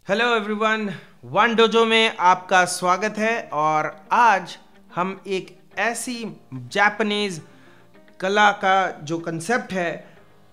Hello everyone, one dojo में आपका स्वागत है। और आज हम एक ऐसी जापानीज कला का जो कंसेप्ट है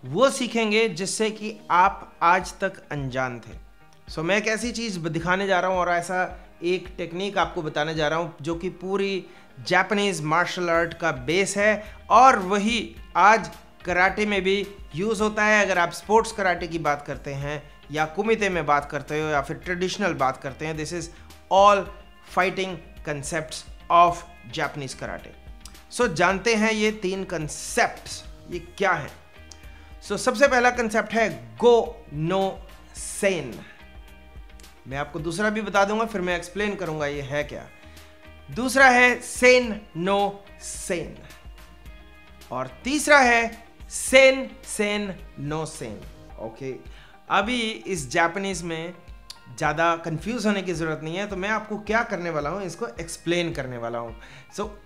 वो सीखेंगे जिससे कि आप आज तक अनजान थे। मैं एक ऐसी चीज़ दिखाने जा रहा हूँ और ऐसा एक टेक्निक आपको बताने जा रहा हूँ जो कि पूरी जापानीज मार्शल आर्ट का बेस है और वही आज कराटे में भी यूज़ होता है। अगर आप स्पोर्ट्स कराटे की बात करते हैं या कुमिते में बात करते हो या फिर ट्रेडिशनल बात करते हैं, this is all fighting concepts of Japanese karate. जानते हैं ये तीन कंसेप्ट्स ये क्या है। सबसे पहला कंसेप्ट है गो नो सेन। मैं आपको दूसरा भी बता दूंगा, फिर मैं एक्सप्लेन करूंगा ये है क्या। दूसरा है सेन नो सेन और तीसरा है सेन सेन नो सेन। ओके, अभी इस जापानीज में ज़्यादा कंफ्यूज होने की ज़रूरत नहीं है, तो मैं आपको क्या करने वाला हूँ इसको एक्सप्लेन करने वाला हूँ।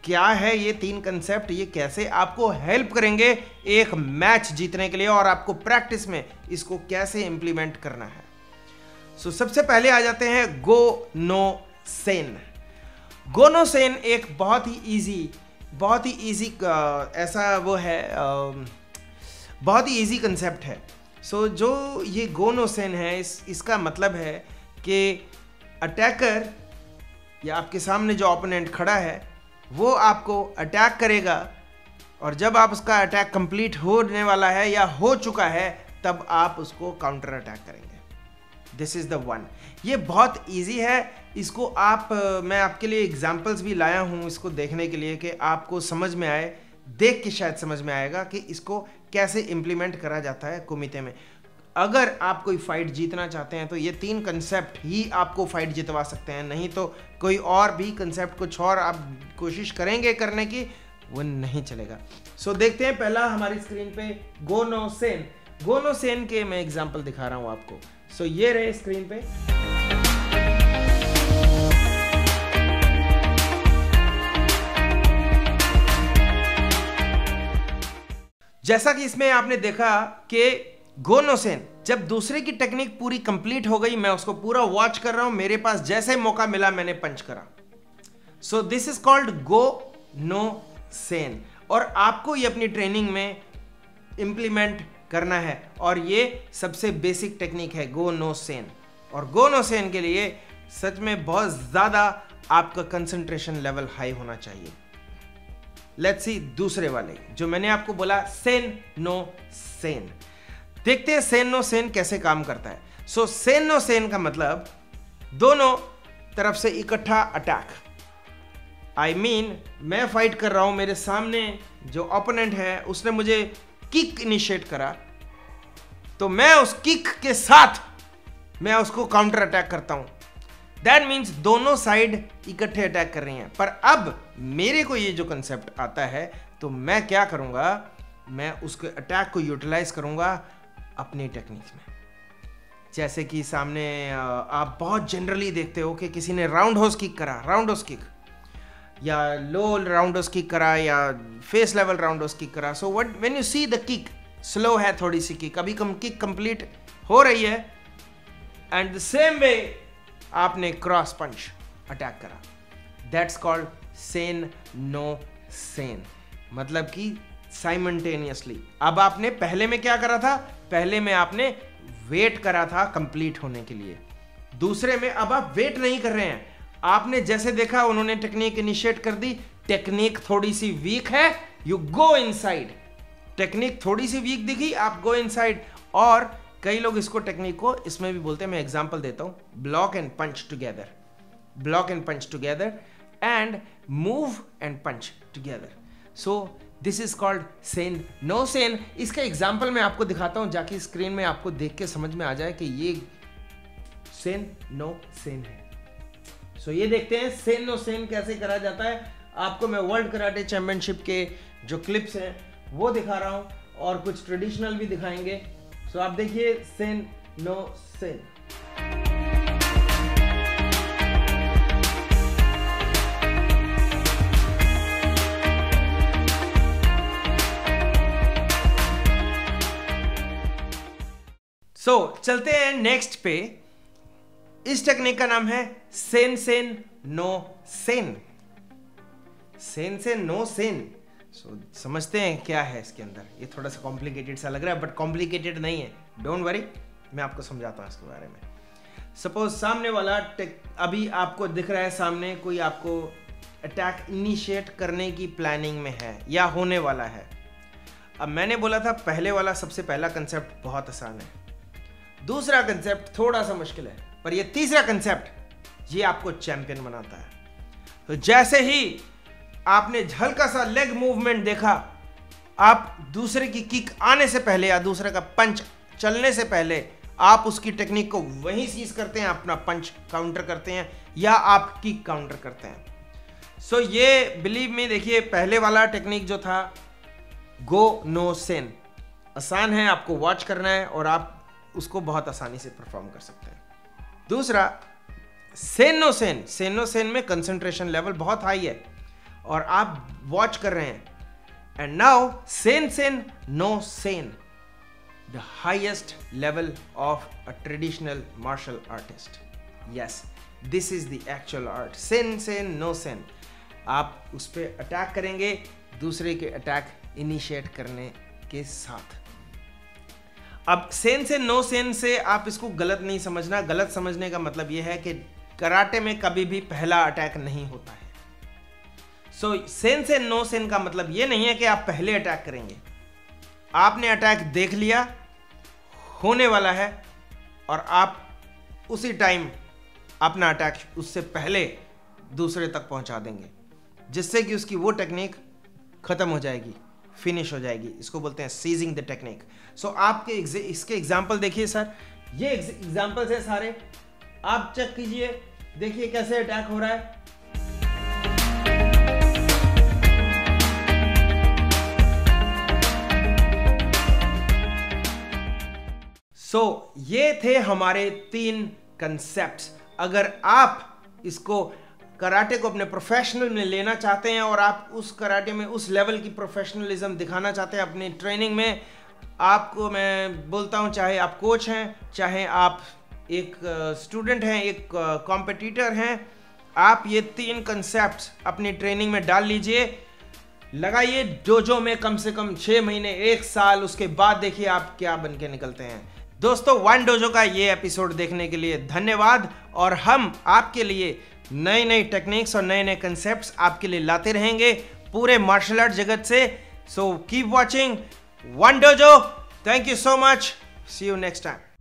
क्या है ये तीन कंसेप्ट, ये कैसे आपको हेल्प करेंगे एक मैच जीतने के लिए और आपको प्रैक्टिस में इसको कैसे इम्प्लीमेंट करना है। सबसे पहले आ जाते हैं go no sen. Go no sen एक बहुत ही इजी ऐसा वो है, बहुत ही इजी कंसेप्ट है। जो ये गो नो सेन है इसका मतलब है कि अटैकर या आपके सामने जो ओपोनेंट खड़ा है वो आपको अटैक करेगा और जब आप उसका अटैक कंप्लीट होने वाला है या हो चुका है तब आप उसको काउंटर अटैक करेंगे। This is the one. ये बहुत इजी है। इसको मैं आपके लिए एग्जांपल्स भी लाया हूँ इसको देखने के लिए कि आपको समझ में आए, देख के शायद समझ में आएगा कि इसको कैसे इम्प्लीमेंट करा जाता है कुमिते में। अगर आप कोई फाइट जीतना चाहते हैं तो ये तीन कंसेप्ट ही आपको फाइट जितवा सकते हैं, नहीं तो कोई और भी कंसेप्ट कुछ और आप कोशिश करेंगे करने की वो नहीं चलेगा। देखते हैं पहला हमारी स्क्रीन पे go no sen. Go no sen के मैं एग्जांपल दिखा रहा हूं आपको। ये रहे स्क्रीन पे। जैसा कि इसमें आपने देखा कि गो नो सेन, जब दूसरे की टेक्निक पूरी कंप्लीट हो गई मैं उसको पूरा वॉच कर रहा हूं, मेरे पास जैसे मौका मिला मैंने पंच करा। This is called go no sen और आपको ये अपनी ट्रेनिंग में इंप्लीमेंट करना है और ये सबसे बेसिक टेक्निक है गो नो सेन। और गो नो सेन के लिए सच में बहुत ज्यादा आपका कंसंट्रेशन लेवल हाई होना चाहिए। लेट्स सी दूसरे वाले जो मैंने आपको बोला सेन नो सेन। देखते हैं सेन नो सेन कैसे काम करता है। सेन नो सेन का मतलब दोनों तरफ से इकट्ठा अटैक। आई मीन मैं फाइट कर रहा हूं, मेरे सामने जो ओपोनेंट है उसने मुझे किक इनिशिएट करा तो मैं उस किक के साथ मैं उसको काउंटर अटैक करता हूं। दैट मीन्स दोनों साइड इकट्ठे अटैक कर रही हैं। पर अब मेरे को ये जो कंसेप्ट आता है तो मैं क्या करूंगा, मैं उसके अटैक को यूटिलाइज करूंगा अपनी टेक्निक्स में। जैसे कि सामने आप बहुत जनरली देखते हो कि किसी ने राउंड होस किक करा, राउंड होस किक या लो राउंड होस किक करा या face level roundhouse kick करा। What when you see the kick slow है, थोड़ी सी किक अभी किक कंप्लीट हो रही है एंड द सेम वे आपने क्रॉस पंच अटैक करा। That's called sen no sen, मतलब कि साइमल्टेनियसली। अब आपने पहले में क्या करा था, पहले में आपने वेट करा था कंप्लीट होने के लिए। दूसरे में अब आप वेट नहीं कर रहे हैं, आपने जैसे देखा उन्होंने टेक्निक इनिशिएट कर दी, टेक्निक थोड़ी सी वीक है, यू गो इनसाइड। टेक्निक थोड़ी सी वीक दिखी, आप गो इनसाइड। और कई लोग इसको टेक्निक को इसमें भी बोलते हैं, मैं एग्जांपल देता हूं, block and punch together, block and punch together and move and punch together. This is called sen no sen. इसका एग्जाम्पल मैं आपको दिखाता हूं जाकि स्क्रीन में आपको देख के समझ में आ जाए कि ये सेन नो सेन है। ये देखते हैं सेन नो सेन कैसे करा जाता है। आपको मैं वर्ल्ड कराटे चैंपियनशिप के जो क्लिप्स हैं वो दिखा रहा हूं और कुछ ट्रेडिशनल भी दिखाएंगे। आप देखिए सेन नो सेन। चलते हैं नेक्स्ट पे। इस टेक्निक का नाम है सेन नो सेन। सेन नो सेन। समझते हैं क्या है इसके अंदर। ये थोड़ा सा कॉम्प्लिकेटेड सा लग रहा है, बट कॉम्प्लिकेटेड नहीं है, डोंट वरी, मैं आपको समझाता हूँ इसके बारे में। सपोज सामने वाला अभी आपको दिख रहा है, सामने कोई आपको अटैक इनिशिएट करने की प्लानिंग में है या होने वाला है। अब मैंने बोला था पहले वाला सबसे पहला कंसेप्ट बहुत आसान है, दूसरा कंसेप्ट थोड़ा सा मुश्किल है, पर ये तीसरा कंसेप्ट ये आपको चैंपियन बनाता है। तो जैसे ही आपने हल्का सा लेग मूवमेंट देखा, आप दूसरे की किक आने से पहले या दूसरे का पंच चलने से पहले आप उसकी टेक्निक को वहीं सीज करते हैं, अपना पंच काउंटर करते हैं या आप किक काउंटर करते हैं। सो ये बिलीव में देखिए, पहले वाला टेक्निक जो था गो नो सेन, आसान है, आपको वॉच करना है और आप उसको बहुत आसानी से परफॉर्म कर सकते हैं। दूसरा सेन नो सेन, सेन नो सेन में कंसंट्रेशन लेवल बहुत हाई है और आप वॉच कर रहे हैं। And now sen no sen, the highest level of a traditional martial artist. Yes, this is the actual art, sen no sen. आप उस पर अटैक करेंगे दूसरे के अटैक इनिशिएट करने के साथ। अब सेन नो सेन से आप इसको गलत नहीं समझना। गलत समझने का मतलब यह है कि कराटे में कभी भी पहला अटैक नहीं होता है। सो सेन नो सेन का मतलब यह नहीं है कि आप पहले अटैक करेंगे। आपने अटैक देख लिया, होने वाला है, और आप उसी टाइम अपना अटैक उससे पहले दूसरे तक पहुंचा देंगे, जिससे कि उसकी वो टेक्निक खत्म हो जाएगी, फिनिश हो जाएगी। इसको बोलते हैं सीजिंग द टेक्निक। सो आपके इसके एग्जाम्पल देखिए सर, ये एग्जाम्पल्स है सारे, आप चेक कीजिए, देखिए कैसे अटैक हो रहा है। सो ये थे हमारे 3 कंसेप्ट्स। अगर आप इसको कराटे को अपने प्रोफेशनल में लेना चाहते हैं और आप उस कराटे में उस लेवल की प्रोफेशनलिज्म दिखाना चाहते हैं अपनी ट्रेनिंग में, आपको मैं बोलता हूं, चाहे आप कोच हैं, चाहे आप एक स्टूडेंट हैं, एक कॉम्पिटिटर हैं, आप ये 3 कंसेप्ट्स अपनी ट्रेनिंग में डाल लीजिए, लगाइए डोजो में कम से कम 6 महीने, 1 साल, उसके बाद देखिए आप क्या बन के निकलते हैं। दोस्तों, वन डोजो का ये एपिसोड देखने के लिए धन्यवाद, और हम आपके लिए नई नई टेक्निक्स और नए नए कंसेप्ट्स आपके लिए लाते रहेंगे पूरे मार्शल आर्ट जगत से। So keep watching one dojo. Thank you so much, see you next time.